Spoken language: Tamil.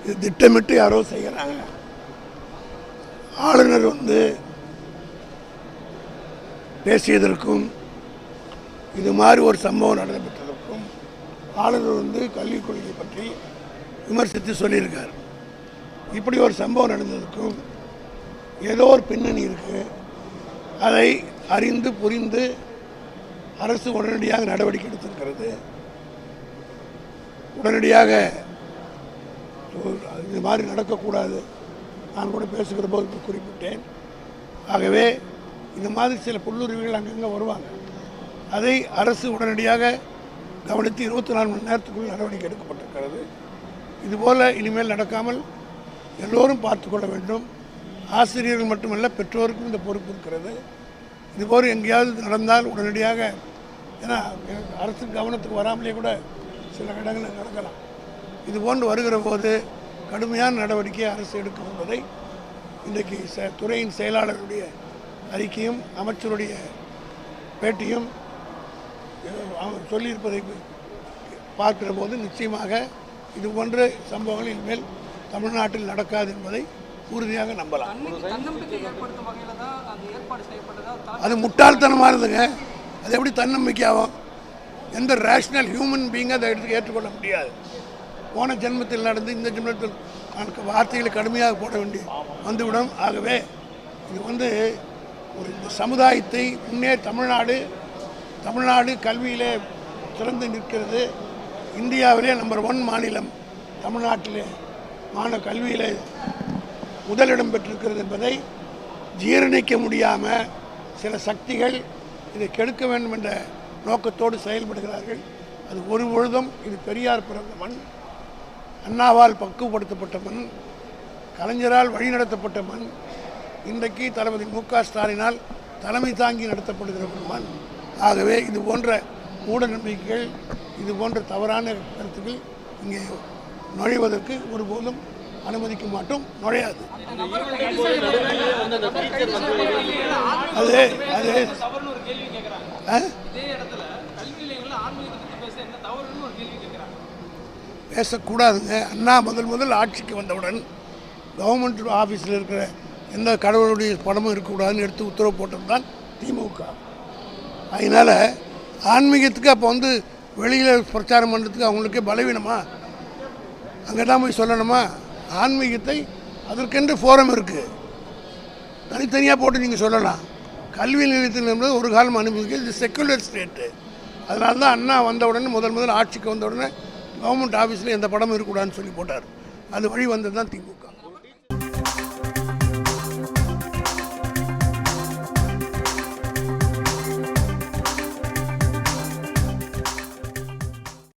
இது திட்டமிட்டு யாரோ செய்கிறாங்க. ஆளுநர் பேசியதற்கும் இது மாதிரி ஒரு சம்பவம் நடைபெற்றதற்கும் ஆளுநர் கல்விக் கொள்கை பற்றி விமர்சித்து சொல்லியிருக்கார். இப்படி ஒரு சம்பவம் நடந்ததற்கும் ஏதோ ஒரு பின்னணி இருக்குது. அதை அறிந்து புரிந்து அரசு உடனடியாக நடவடிக்கை எடுத்திருக்கிறது. உடனடியாக இது மாதிரி நடக்கக்கூடாது. நான் கூட பேசுகிற போது குறிப்பிட்டேன். ஆகவே இந்த மாதிரி சில புல்லுரிமைகள் அங்கங்கே வருவாங்க. அதை அரசு உடனடியாக கவனித்து 24 மணி நேரத்துக்குள் நடவடிக்கை எடுக்கப்பட்டிருக்கிறது. இதுபோல் இனிமேல் நடக்காமல் எல்லோரும் பார்த்துக்கொள்ள வேண்டும். ஆசிரியர்கள் மட்டுமல்ல, பெற்றோருக்கும் இந்த பொறுப்பு இருக்கிறது. இதுபோல் எங்கேயாவது நடந்தால் உடனடியாக, ஏன்னா அரசு கவனத்துக்கு வராமலே கூட சில இடங்களில் நடக்கலாம். இதுபோன்று வருகிற போது கடுமையான நடவடிக்கை அரசு எடுக்கும் என்பதை இன்றைக்கு துறையின் செயலாளருடைய அறிக்கையும் அமைச்சருடைய பேட்டியும் சொல்லியிருப்பதை பார்க்கிற போது நிச்சயமாக இது போன்ற சம்பவங்கள் இனிமேல் தமிழ்நாட்டில் நடக்காது என்பதை உறுதியாக நம்பலாம். அது முட்டாள்தனமாக இருந்துங்க. அது எப்படி தன்னம்பிக்கை ஆகும்? எந்த ரேஷனல் ஹியூமன் பீயிங் அதை ஏற்றுக்கொள்ள முடியாது. போன ஜென்மத்தில் நடந்து இந்த ஜென்மத்தில் வார்த்தைகளை கடுமையாக போட வேண்டி வந்துவிடும். ஆகவே இது ஒரு இந்த சமுதாயத்தை முன்னே தமிழ்நாடு கல்வியிலே சிறந்து நிற்கிறது. இந்தியாவிலே நம்பர் 1 மாநிலம் தமிழ்நாட்டிலே கல்வியிலே முதலிடம் பெற்றிருக்கிறது என்பதை ஜீரணிக்க முடியாமல் சில சக்திகள் இதை கெடுக்க வேண்டும் என்ற நோக்கத்தோடு செயல்படுகிறார்கள். அது ஒரு பொழுதும் இது பெரியார் பிறந்த மண், அண்ணாவால் பக்குவப்படுத்தப்பட்ட மண், கலைஞரால் வழிநடத்தப்பட்ட மண், இன்றைக்கு தளபதி மு.க. ஸ்டாலினால் தலைமை தாங்கி நடத்தப்படுகிற ஒரு மண். ஆகவே இது போன்ற மூட நம்பிக்கைகள், இது போன்ற தவறான கருத்துக்கள் இங்கே நுழைவதற்கு ஒருபோதும் அனுமதிக்க மாட்டோம், நுழையாது. பேசக்கூடாதுங்க. அண்ணா முதல் ஆட்சிக்கு வந்தவுடன் கவர்மெண்ட் ஆஃபீஸில் இருக்கிற எந்த கடவுளுடைய படமும் இருக்கக்கூடாதுன்னு எடுத்து உத்தரவு போட்டது தான் திமுக. அதனால் ஆன்மீகத்துக்கு அப்போ வெளியில் பிரச்சாரம் பண்ணுறதுக்கு அவங்களுக்கே பலவீனமா? அங்கே தான் போய் சொல்லணுமா? ஆன்மீகத்தை அதற்கென்று ஃபோரம் இருக்குது, தனித்தனியாக போட்டு நீங்கள் சொல்லலாம். கல்வி நிலையத்தில் என்பது ஒரு காலம் அனுமதிக்க, இது செக்குலர் ஸ்டேட்டு. அதனால தான் அண்ணா வந்த உடனே முதல் ஆட்சிக்கு வந்த உடனே கவர்மெண்ட் ஆஃபீஸில் எந்த படமும் இருக்கக்கூடாதுன்னு சொல்லி போட்டார். அது வழி வந்தது தான் திமுக.